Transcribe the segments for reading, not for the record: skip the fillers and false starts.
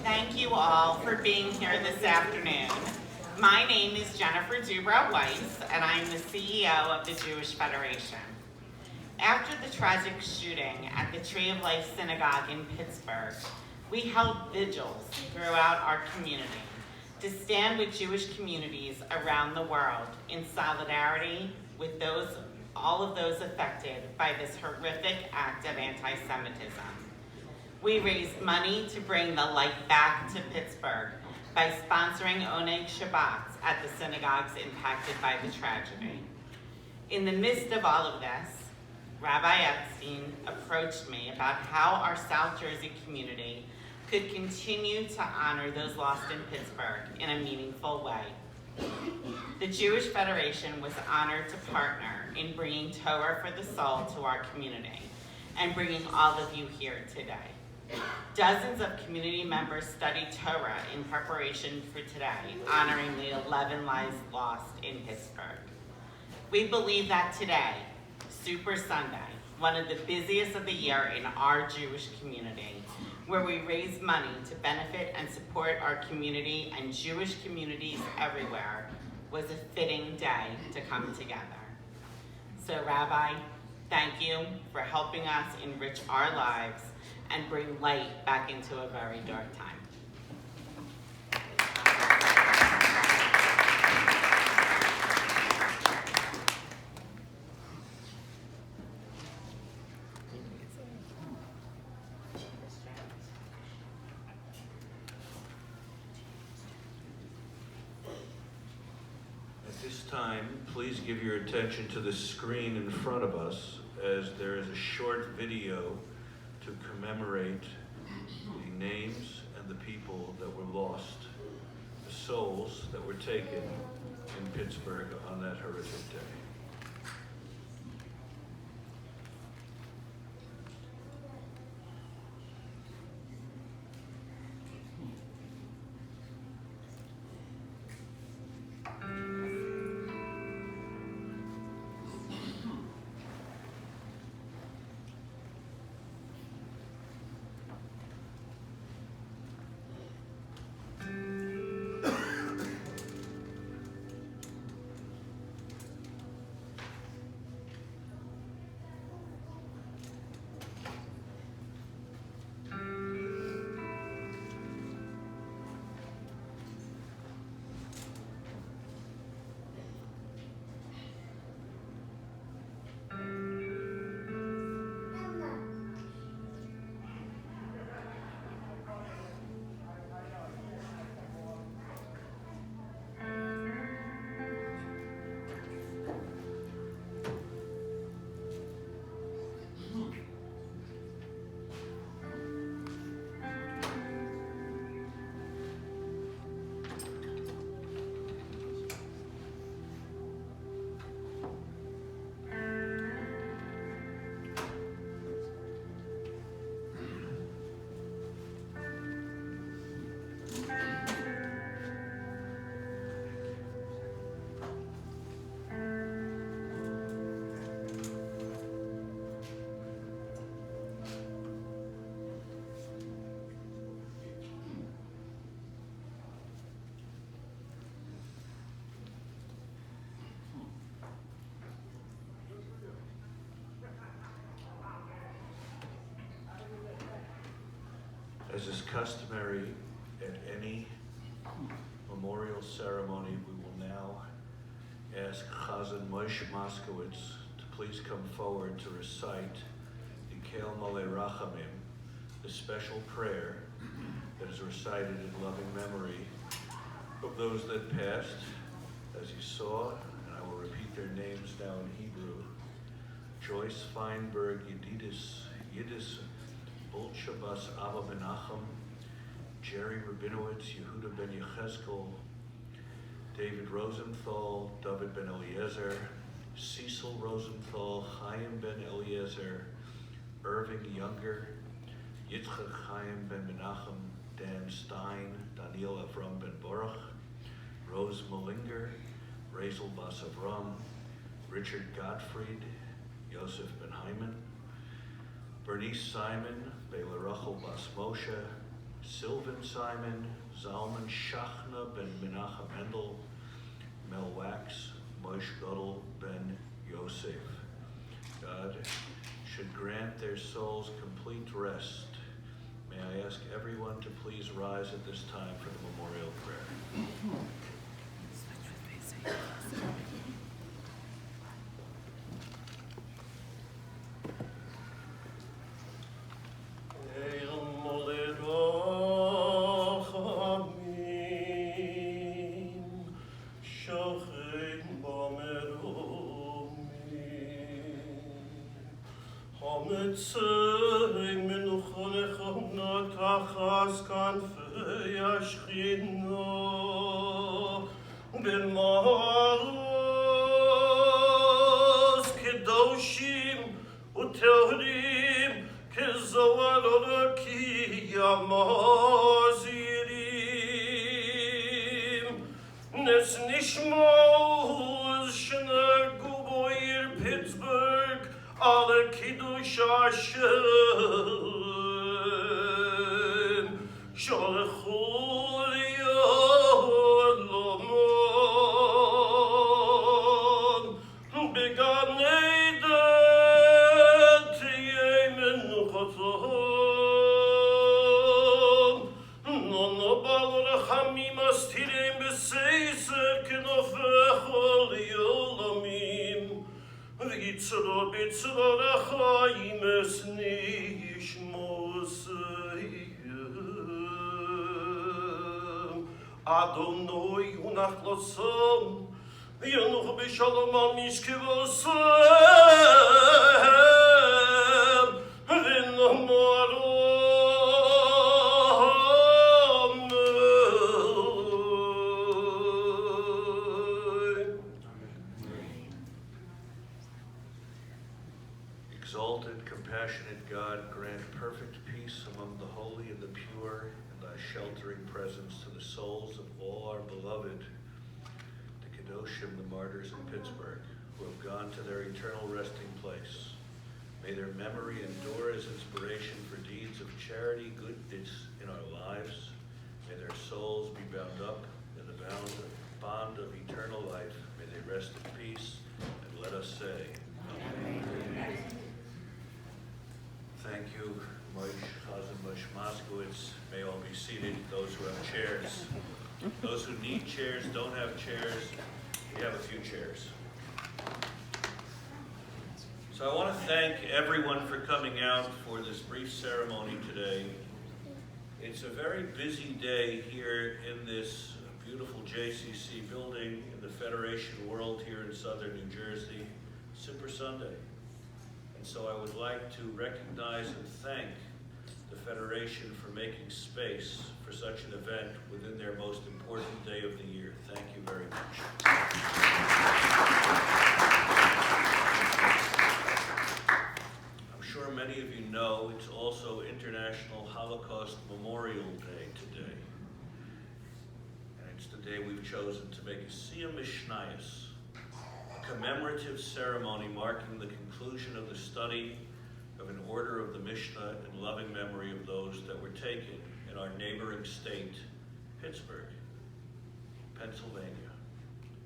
Thank you all for being here this afternoon. My name is Jennifer Dubrow-Weiss, and I'm the CEO of the Jewish Federation. After the tragic shooting at the Tree of Life Synagogue in Pittsburgh, we held vigils throughout our community to stand with Jewish communities around the world in solidarity with all of those affected by this horrific act of anti-Semitism. We raised money to bring the light back to Pittsburgh by sponsoring Oneg Shabbats at the synagogues impacted by the tragedy. In the midst of all of this, Rabbi Epstein approached me about how our South Jersey community could continue to honor those lost in Pittsburgh in a meaningful way. The Jewish Federation was honored to partner in bringing Torah for the soul to our community and bringing all of you here today. Dozens of community members studied Torah in preparation for today, honoring the 11 lives lost in Pittsburgh. We believe that today, Super Sunday, one of the busiest of the year in our Jewish community, where we raise money to benefit and support our community and Jewish communities everywhere, was a fitting day to come together. So Rabbi, thank you for helping us enrich our lives and bring light back into a very dark time. At this time, please give your attention to the screen in front of us, as there is a short video to commemorate the names and the people that were lost, the souls that were taken in Pittsburgh on that horrific day. As is customary at any memorial ceremony, we will now ask Chazan Moshe Moskowitz to please come forward to recite the Kel Malei Rachamim, the special prayer that is recited in loving memory of those that passed, as you saw, and I will repeat their names now in Hebrew: Joyce Feinberg Yidis Bolshabas Abba Menachem, Jerry Rabinowitz, Yehuda ben Yechezkel, David Rosenthal, David ben Eliezer, Cecil Rosenthal, Chaim ben Eliezer, Irving Younger, Yitzchak Chaim ben Menachem, Dan Stein, Daniel Avram ben Baruch, Rose Malinger, Razel Bas Avram, Richard Gottfried, Yosef ben Hyman, Bernice Simon, Bela Rachel Bas Moshe, Sylvan Simon, Zalman Shachna ben Menachem Mendel, Mel Wax, Moshe Godel ben Yosef. God should grant their souls complete rest. May I ask everyone to please rise at this time for the memorial prayer. Adonai unach losom, Yenuch b'shalom al mishkevosem, v'nomarom. Exalted, compassionate God, grant perfect peace among the holy and the pure, and thy sheltering presence to the souls of all our beloved, the Kedoshim, the martyrs in Pittsburgh, who have gone to their eternal resting place. May their memory endure as inspiration for deeds of charity, good deeds in our lives. May their souls be bound up in the bond of eternal life. May they rest in peace, and let us say, Amen. Thank you, Moshe Chazan, Moshe Moskowitz. May all be seated, those who have chairs. Those who need chairs, don't have chairs, we have a few chairs. So I want to thank everyone for coming out for this brief ceremony today. It's a very busy day here in this beautiful JCC building in the Federation World here in southern New Jersey, Super Sunday. And so I would like to recognize and thank the Federation for making space for such an event within their most important day of the year. Thank you very much. I'm sure many of you know it's also International Holocaust Memorial Day today. And it's the day we've chosen to make a Siyum Mishnayos, a commemorative ceremony marking the conclusion of the study of an order of the Mishnah in loving memory of those that were taken in our neighboring state, Pittsburgh, Pennsylvania,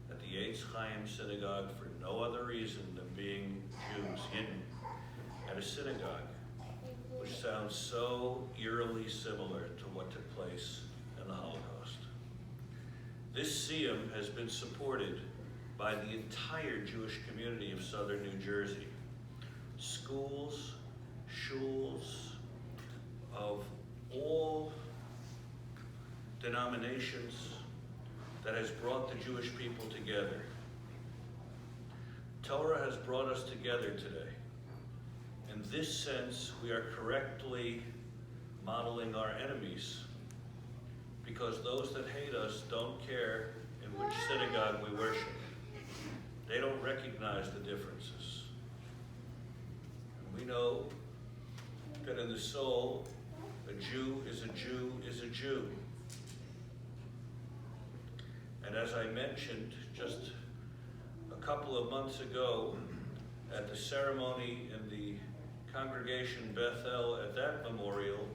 at the Eitz Chaim Synagogue for no other reason than being Jews, Yidden, at a synagogue, which sounds so eerily similar to what took place in the Holocaust. This Siyum has been supported by the entire Jewish community of southern New Jersey. Schools, shuls of all denominations that has brought the Jewish people together. Torah has brought us together today. In this sense, we are correctly modeling our enemies, because those that hate us don't care in which synagogue we worship. They don't recognize the differences. And we know that in the soul, a Jew is a Jew is a Jew. And as I mentioned just a couple of months ago at the ceremony in the congregation Bethel at that memorial,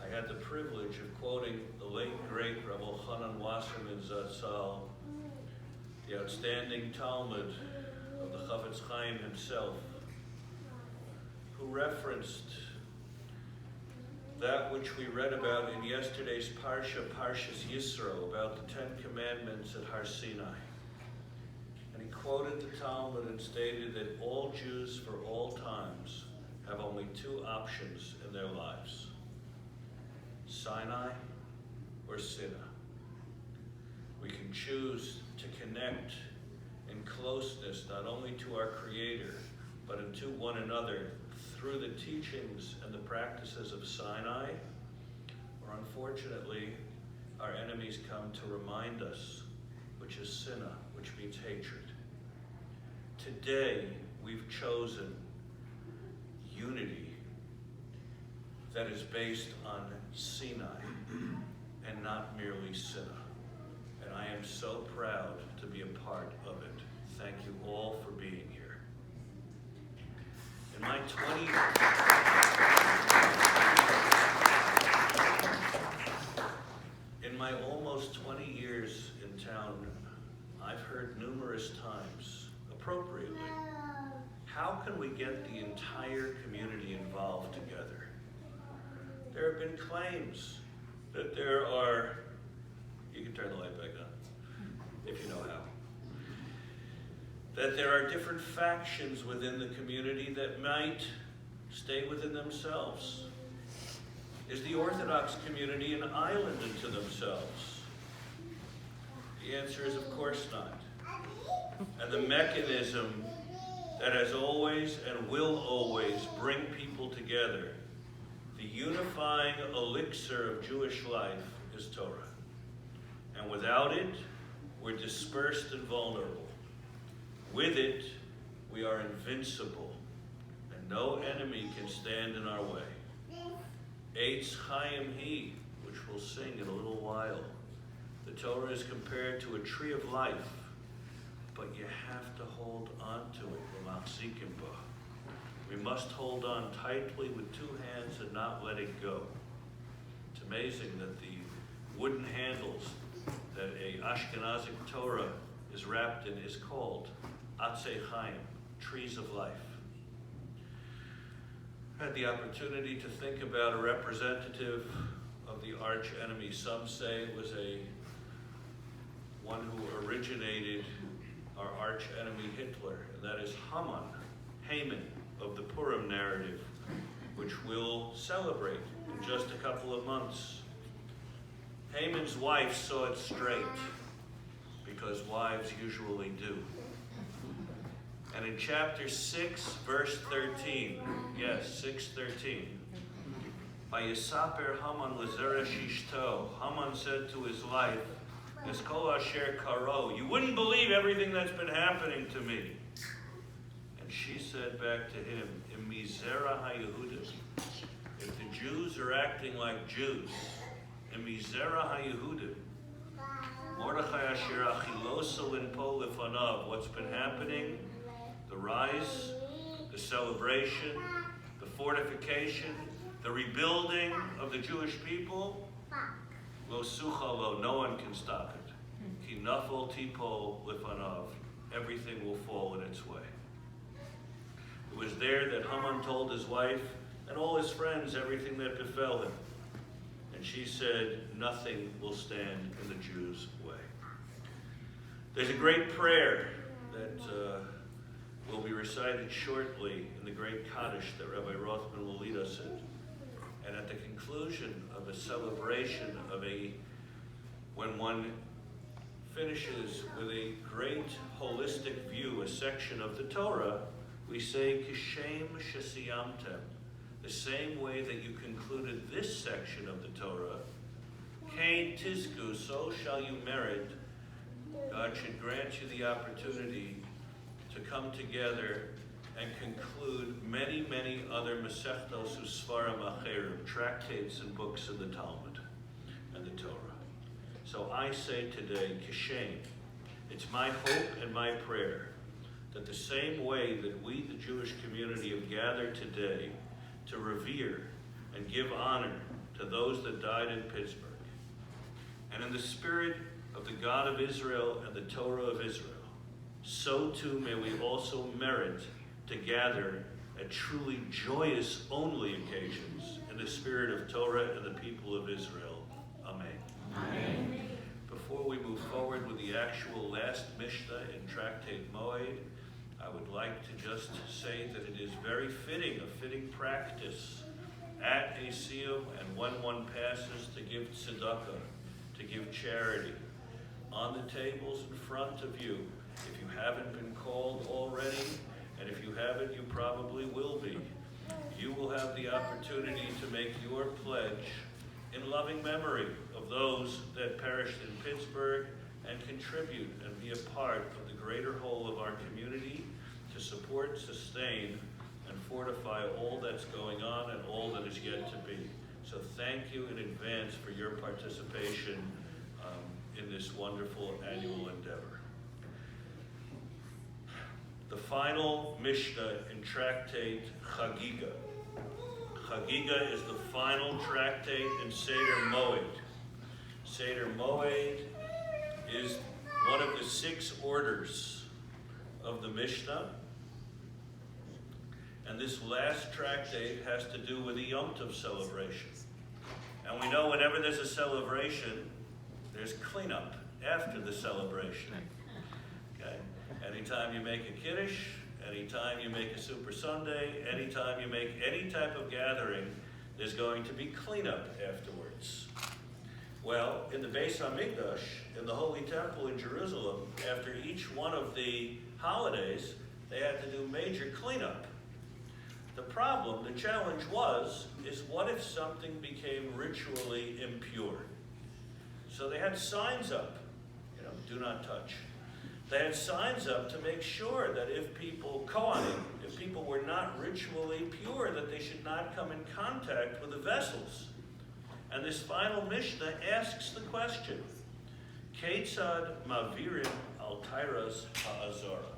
I had the privilege of quoting the late, great Rabbi Chanan Wasserman Zatzal, the outstanding Talmud of the Chafetz Chaim himself, who referenced that which we read about in yesterday's Parsha, Parshas Yisro, about the 10 Commandments at Har Sinai. And he quoted the Talmud and stated that all Jews for all times have only two options in their lives: Sinai or Sinna. We can choose to connect in closeness not only to our Creator, but into one another through the teachings and the practices of Sinai, or unfortunately, our enemies come to remind us, which is Sinna, which means hatred. Today, we've chosen unity that is based on Sinai and not merely Sinna. And I am so proud to be a part of it. Thank you all for being here. In my almost 20 years in town, I've heard numerous times, appropriately, how can we get the entire community involved together? There have been claims that there are, you can turn the light back on, if you know how, that there are different factions within the community that might stay within themselves. Is the Orthodox community an island unto themselves? The answer is of course not. And the mechanism that has always and will always bring people together, the unifying elixir of Jewish life, is Torah. And without it, we're dispersed and vulnerable. With it, we are invincible, and no enemy can stand in our way. Eitz Chaim He, which we'll sing in a little while. The Torah is compared to a tree of life, but you have to hold on to it. We must hold on tightly with two hands and not let it go. It's amazing that the wooden handles that a Ashkenazic Torah is wrapped in is called Atzei Chaim, trees of life. I had the opportunity to think about a representative of the arch enemy. Some say it was one who originated our arch enemy Hitler, and that is Haman of the Purim narrative, which we'll celebrate in just a couple of months. Haman's wife saw it straight, because wives usually do. And in chapter 6, verse 13, yes, 6:13, Vayisaper Haman l'zeresh ishto. Haman said to his wife, Eskol asher karo, you wouldn't believe everything that's been happening to me. And she said back to him, Im mizera haYehudim, if the Jews are acting like Jews, Im mizera haYehudim, Mordechai asher achiloso linpo lefanav, what's been happening, the rise, the celebration, the fortification, the rebuilding of the Jewish people, lo suchalo, no one can stop it. Ki nafol tipol lifanav, everything will fall in its way. It was there that Haman told his wife and all his friends everything that befell him. And she said, nothing will stand in the Jews' way. There's a great prayer that will be recited shortly in the great Kaddish that Rabbi Rothman will lead us in. And at the conclusion of a celebration of when one finishes with a great holistic view, a section of the Torah, we say, Kishem shesiyamtem, the same way that you concluded this section of the Torah, Kain tizku, so shall you merit. God should grant you the opportunity to come together and conclude many, many other Masechtos Usfarim Acherim, tractates and books in the Talmud and the Torah. So I say today, Kishem, it's my hope and my prayer that the same way that we, the Jewish community, have gathered today to revere and give honor to those that died in Pittsburgh. And in the spirit of the God of Israel and the Torah of Israel, so too may we also merit to gather at truly joyous only occasions in the spirit of Torah and the people of Israel. Amen. Amen. Before we move forward with the actual last Mishnah in Tractate Moed, I would like to just say that it is very fitting, a fitting practice at a siyum and when one passes to give tzedakah, to give charity. On the tables in front of you, if you haven't been called already, and if you haven't, you probably will be, you will have the opportunity to make your pledge in loving memory of those that perished in Pittsburgh and contribute and be a part of the greater whole of our community to support, sustain, and fortify all that's going on and all that is yet to be. So thank you in advance for your participation in this wonderful annual endeavor. The final Mishnah in Tractate Chagiga. Chagiga is the final tractate in Seder Moed. Seder Moed is one of the 6 orders of the Mishnah. And this last tractate has to do with the Yom Tov celebration. And we know whenever there's a celebration, there's cleanup after the celebration. Okay? Anytime you make a Kiddush, anytime you make a Super Sunday, anytime you make any type of gathering, there's going to be cleanup afterwards. Well, in the Beis HaMikdash, in the Holy Temple in Jerusalem, after each one of the holidays, they had to do major cleanup. The problem, the challenge is what if something became ritually impure? So they had signs up, do not touch. They had signs up to make sure that if people, Kohanim, if people were not ritually pure, that they should not come in contact with the vessels. And this final Mishnah asks the question, Ketzad mavirim al tairas ha'azara?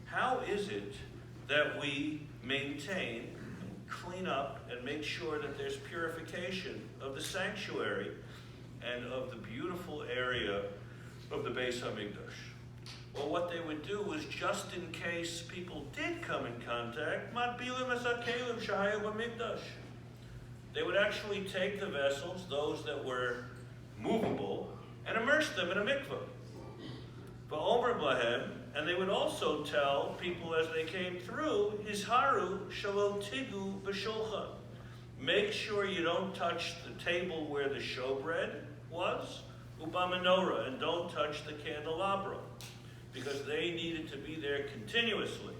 How is it that we maintain, clean up, and make sure that there's purification of the sanctuary and of the beautiful area of the Beis HaMikdash? Well, what they would do was, just in case people did come in contact, matbilim es hakelim shahayu b'mikdash. They would actually take the vessels, those that were movable, and immerse them in a mikveh. V'omer blahem, and they would also tell people as they came through, Hizharu shelo tigu b'shulchan. Make sure you don't touch the table where the showbread was, ubamenorah, and don't touch the candelabra, because they needed to be there continuously.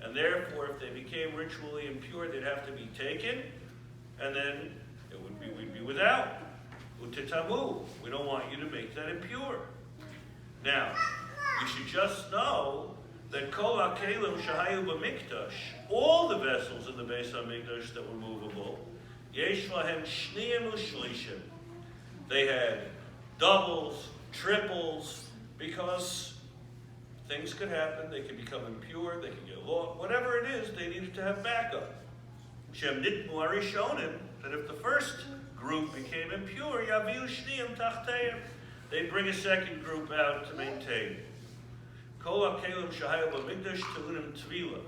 And therefore, if they became ritually impure, they'd have to be taken, and then we'd be without. Utitamu. We don't want you to make that impure. Now, you should just know that kol hakelim shahayu b'mikdash, all the vessels in the Beis HaMikdash that were movable, yesh lahem shniyim u'shlishim. They had doubles, triples, because things could happen. They could become impure, they could get lost. Whatever it is, they needed to have backup. Shem nitmu arishonim, that if the first group became impure, yaviu shniyim tachteim, they'd bring a second group out to maintain. Kol hakelim shahayu b'mikdash te'unim tvila.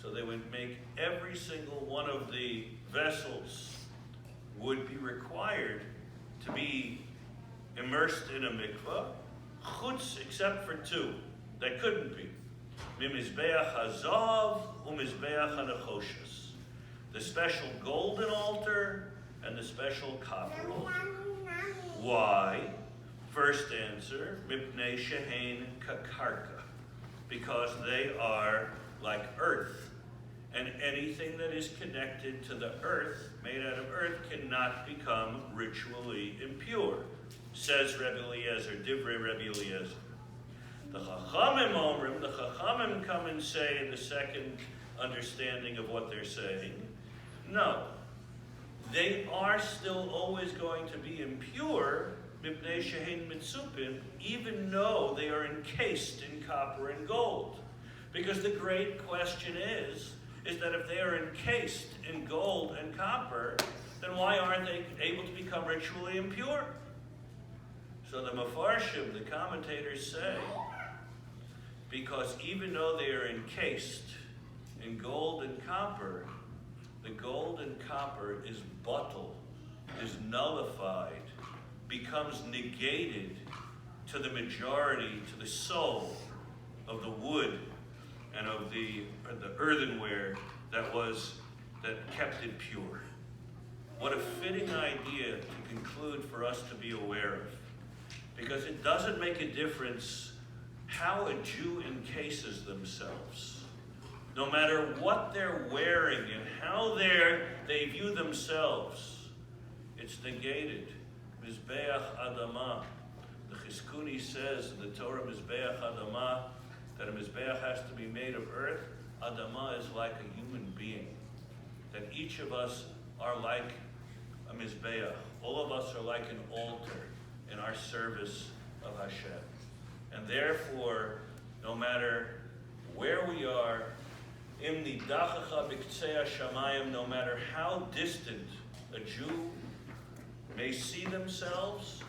So they would make every single one of the vessels would be required to be immersed in a mikvah, chutz, except for 2 that couldn't be. Mimizbeach hazav u'mizbeach hanechoshes. The special golden altar and the special copper altar. Why? First answer, mipnei shehein kakarka, because they are like earth, and anything that is connected to the earth, made out of earth, cannot become ritually impure, says Rebbe Eliezer, Divrei Rebbe Eliezer. The Chachamim Omrim, the Chachamim come and say in the second understanding of what they're saying, no, they are still always going to be impure, mipnei shehein mitzupin, even though they are encased in copper and gold. Because the great question is that if they are encased in gold and copper, then why aren't they able to become ritually impure? So the Mefarshim, the commentators say, because even though they are encased in gold and copper, the gold and copper is bottled, is nullified, becomes negated to the majority, to the soul of the wood and of the earthenware that kept it pure. What a fitting idea to conclude for us to be aware of. Because it doesn't make a difference how a Jew encases themselves. No matter what they're wearing and how they view themselves, it's negated. Mizbeach Adamah. The Chizkuni says in the Torah, Mizbeach Adamah, that a Mizbeach has to be made of earth. Adamah is like a human being. That each of us are like a Mizbeach. All of us are like an altar in our service of Hashem. And therefore, no matter where we are, Im nidachacha b'ktzei hashamayim, no matter how distant a Jew may see themselves,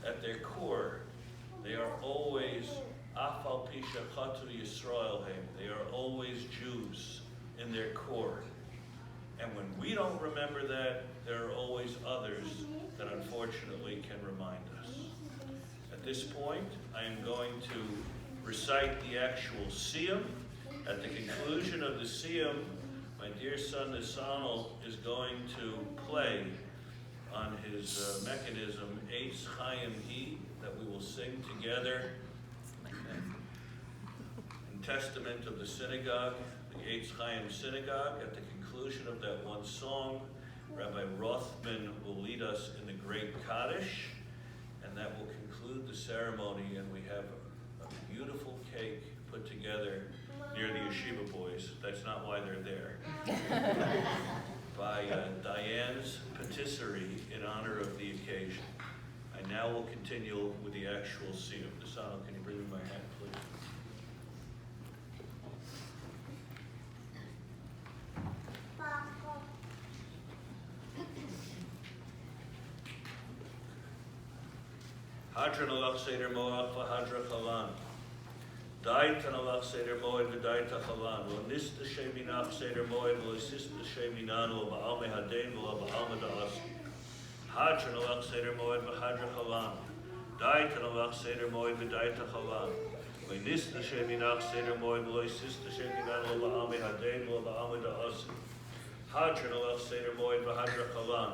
at their core, they are always afal pi shechatu Yisrael hem. They are always Jews in their core. And when we don't remember that, there are always others that unfortunately can remind us. At this point, I am going to recite the actual siyum. At the conclusion of the siyum, my dear son Nisanel is going to play on his mechanism, Eitz Chaim He, that we will sing together in testament of the synagogue, the Eitz Chaim synagogue. At the conclusion of that one song, Rabbi Rothman will lead us in the great Kaddish, and that will conclude the ceremony, and we have a beautiful cake put together near the yeshiva boys. That's not why they're there. By Diane's patisserie in honor of the occasion. I now will continue with the actual siyum. Desano, can you bring me my hat, please? Hadran alach seder moach v'hadra chalan. Dait an alach seder moed v'dait chalan. Lo nista sheminach seder moed v'lo sista sheminan lo ba'alme hadein v'lo ba'alme da'as. Hadran alach seder moed v'hadra chalan. Dait an alach seder moed v'dait chalan. Lo nista sheminach seder moed v'lo sista sheminan lo ba'alme hadein v'lo ba'alme da'as. Hadran alach seder moed v'hadra chalan.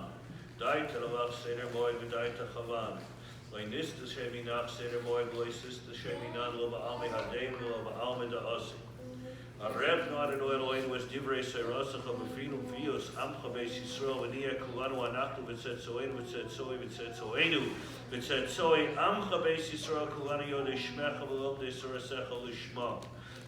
Dait an alach seder moed v'dait chalan. Loinis the Sheminach Seder Moed Loisis the Sheminan Lo Ba'alme Hadeim Lo Ba'alme Da'asi. Areb not an oil oil was divrei seirasacha b'frinum vios amcha beis Yisrael v'niyah kulanu anachnu v'tzet soenu v'tzet soe amcha beis Yisrael kulanu yodei shmecha v'lobdei sorasecha lishma.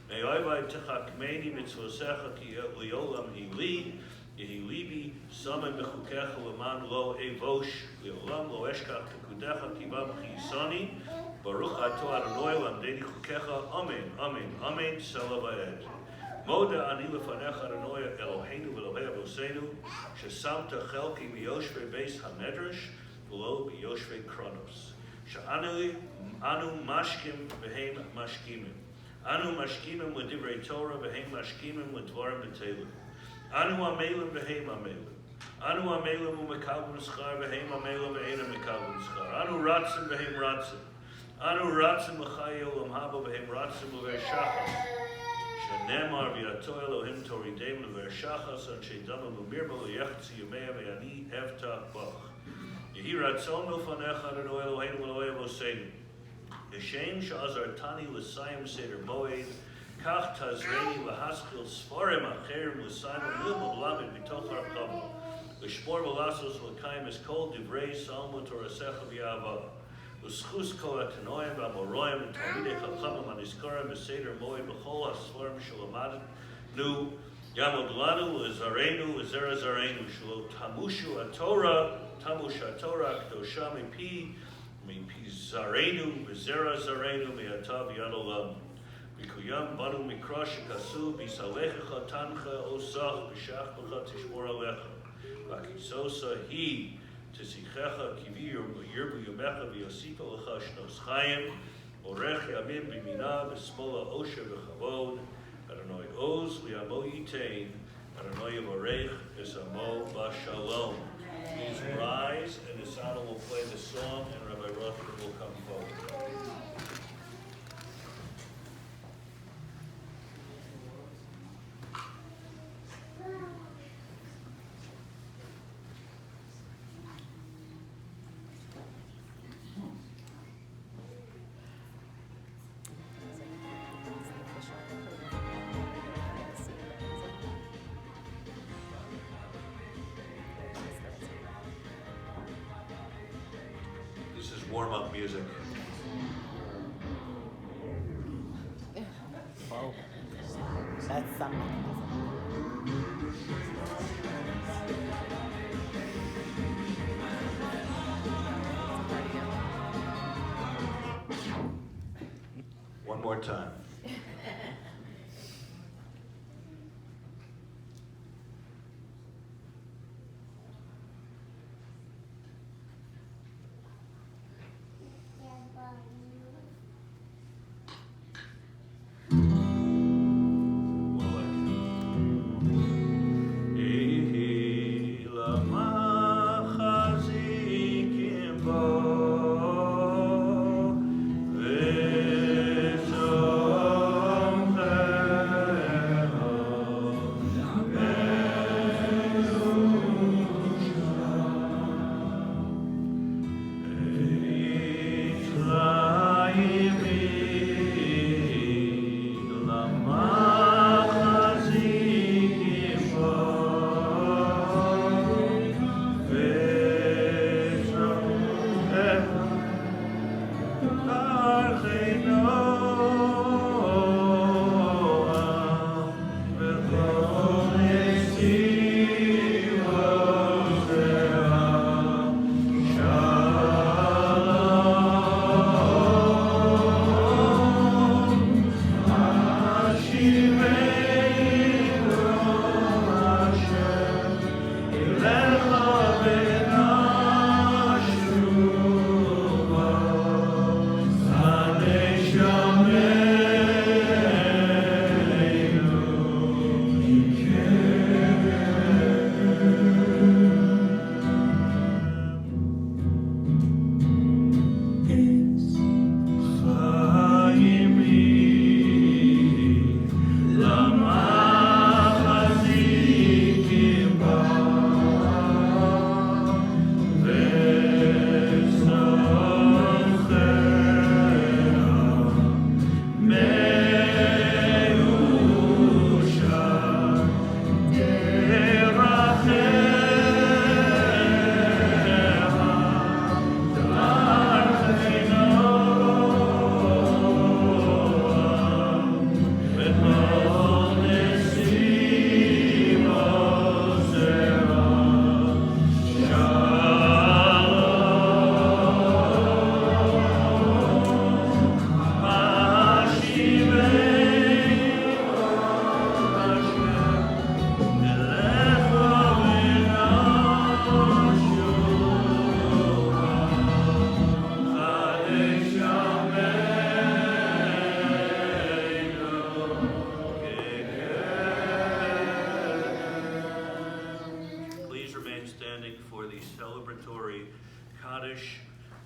May I techakmeni mitzvosecha ki liolam hili. Yehi libi samen bechukecha leman lo evosh leolam lo eshkach pekudecha kivam chisani baruch ato Adonai lamdeni chukecha amen amen amen sela va'ed moda ani lefanecha Adonai Eloheinu v'Elohei Avosenu shesamta chelki miyoshvei beis hamedrash v'lo miyoshvei kronos she'anu mashkim v'heim mashkimim anu mashkimim l'divrei Torah v'heim mashkimim l'dvarim b'teilim. Anu amelim v'heim amelim. Anu amelim u'mekabim schar v'heim amelim v'eina mekabim schar. Anu ratzim v'heim ratzim. Anu ratzim l'chai olam haba v'heim ratzim l'vershachas. Shenemar v'yato Elohim torideim l'vershachas anshe damam u'mirma l'yechitzi yumeya v'yani evtach bach. Yehi ratzon l'fanecha Adonai Eloheinu v'Elohei Avosenu. Yeshem she'azartani l'sayim seder moed. Kach tazreni lahaskil sforim acherim l'sayim l'ilm l'lamed mitoch harchav l'shmor v'lasos l'kayim es kol divrei salmo torasecha v'yava l'schus kol atanoim v'amoroim v'talmidei chachamim aniskorim v'seder moed v'chol ha'sforim shalamadin nu yamod lanu l'zarenu l'zera zarenu shlo tamushu atorah tamush atorah k'dosha mipi zarenu v'zera zarenu mi'ata v'yad olam. Vikuyam banu mikra shekasu bisalecha tancha osach b'shach b'cha tishmor alecha. Vakisosa hi tisichecha kivir yirbu yumecha v'yosika lecha shnos chayim orech yamim b'mina v'smola osher v'chavod Adonai oz li'amo yitain Adonai yavorech esamo b'shalom. Please rise, and Asana will play the song, and Rabbi Rothman will come forward. This is warm-up music. Whoa. That's something. One more time.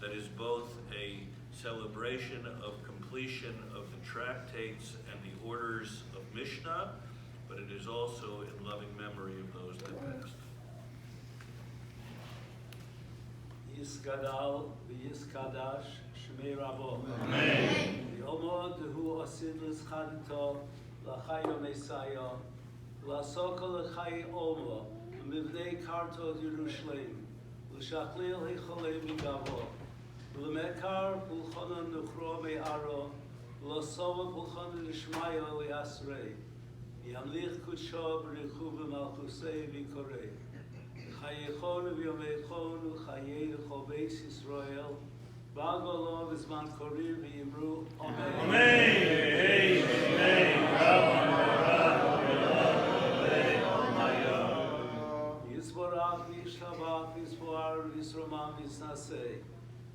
That is both a celebration of completion of the tractates and the orders of Mishnah, but it is also in loving memory of those that passed. Yisgadal v'yiskadash shmei rabo. Amen. V'yomo dehu asid l'schadito l'chayo mesaya l'asoko l'chayi omo l'mivnei karto Yerushalayim l'shachlil hicholei migavo l'mekar pulchana nuchro me'aro l'sova pulchana nishmaya li'asrei yamlich kudsho b'richu v'malchusei v'korei Chayechon v'yomechon u'chayei l'chobeis Yisrael v'agolo v'zman korir v'yimru Amen. Amen. Yisborach Shomam Yisnaseh.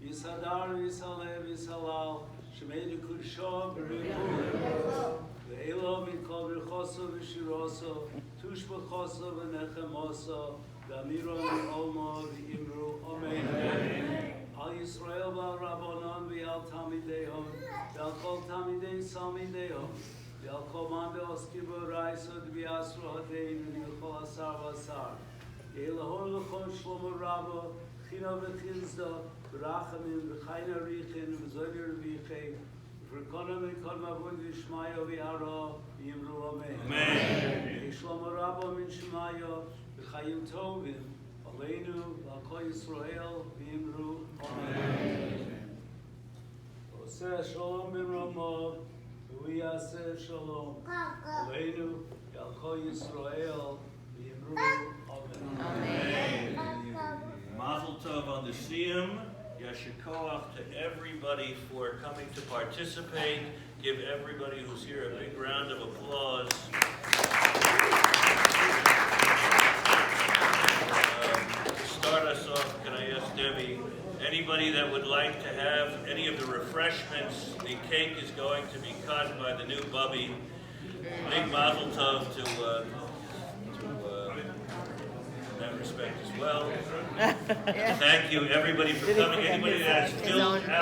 Yisadar, Yisalev, Yisalal, Shemei Kusho, Beriku. Ve'elo Mikol Rechoso V'Shiroso, Tush B'Choso V'Nechemoso, V'Amiro V'Olmo V'Imru, Amen. Al Yisrael V'Al Rabbanon V'Al Tamidehom, V'Al Kol Tamidei Samidehom, V'Al Kol Man Ve'Oski B'Raisod V'Yasru Hadein V'Chol Asar V'Asar. Ye'elahor L'chol Shlomo Rabbo, Chino V'Chizda, V'Rachamim V'Chayna Richin V'Zoyer V'Yichei, V'Rkona Mikol Mavun V'Shmayo V'Yaro V'Yimru Amen. Amen. Shlomo Rabbo Min Shemayo V'Chayim Tovim Aleinu V'Al Yisrael V'Yimru Amen. Oseh Shalom B'Romov V'Yaseh Shalom Aleinu V'Al Yisrael V'Yimru Amen. Mazel Tov on the Siyum. Yasher Koach to everybody for coming to participate. Give everybody who's here a big round of applause. To start us off, can I ask Debbie, anybody that would like to have any of the refreshments, the cake is going to be cut by the new bubby. Big Mazel Tov to in that respect as well. Thank you everybody for coming. Anybody that's still